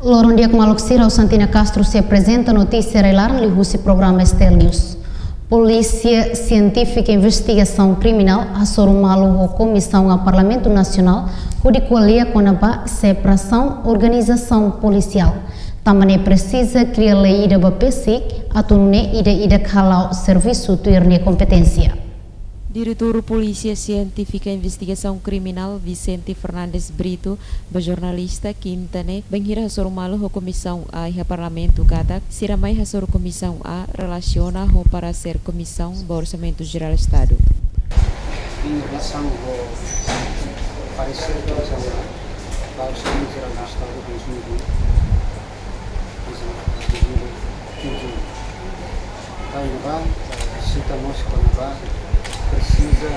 Lorong dia Maluxira, Santina Castro se apresenta notícia relar no programa Estel News. Polícia Científica e Investigação Criminal assorumalo a Comissão ao Parlamento Nacional Codicolia com a separação organização policial. Também precisa criar lei ida BPSIC atau ida kalau serviço tuirne competência. Diretor Polícia Científica e Investigação Criminal Vicente Fernandes Brito, jornalista Quintane, benghira hasor a Comissão A e Parlamento Katak, siramai hasor Comissão A relaciona para ser Comissão do Orçamento Geral do Estado. Em relação ao parecer do Orçamento Geral do Estado de 2015, citamos quando precisa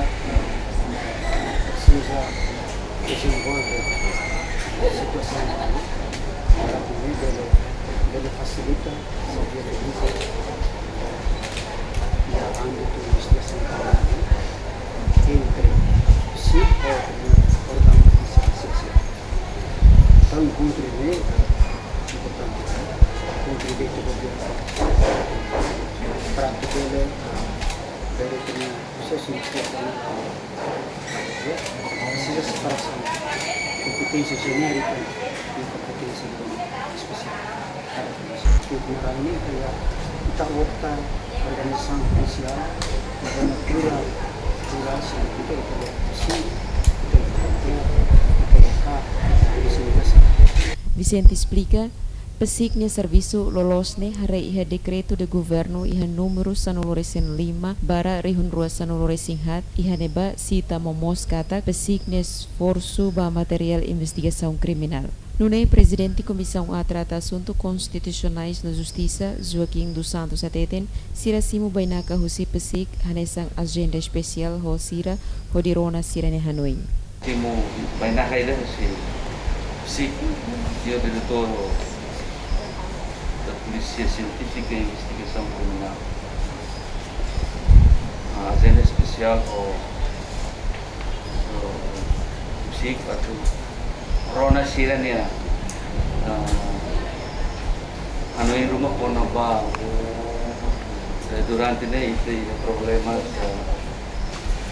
desenvolver a situação para que ele facilita a vida e a âmbito de investigação entre si ou órgão de ciência. Então, contribuir, importante, contribuir para o governo para poder processo de investigação precisa separação competência genérica e competência especial. Para ini kayak kita worta organização policial karena plural kita Vicente explica. Pesiknya serviço lolosne hari iha decreto de governo iha número sanuloresen 5 bara rehun rua sanuloresen hat iha neba sita momos kata pesiknya esforço ba material investigação criminal. Nune presidente Comissão A trata assunto constitucionais na Justiça Joaquim dos Santos Ateten sira simu bainaka husi pesik hanesang agenda especial ho sira hodirona sirane Hanoi. Simu bainaka ida husi pesik dia diretor da Polícia Científica e Investigação Criminal. A agenda especial o PSIC atau Rona Sirania anu em rumah ponaba durante né itu problemas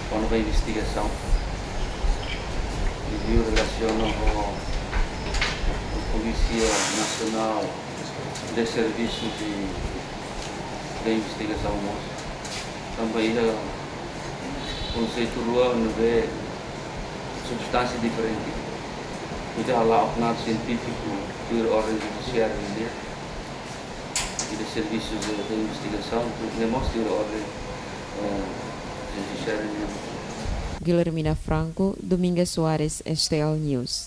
ponaba investigação e relaciona com a Polícia Nacional de serviços de investigação também o conceito rural não vê substância diferente kita ala oknat científico por ordem judiciária e de serviços de investigação temos por ordem judiciária. Guilhermina Franco, Dominga Soares, Estel News.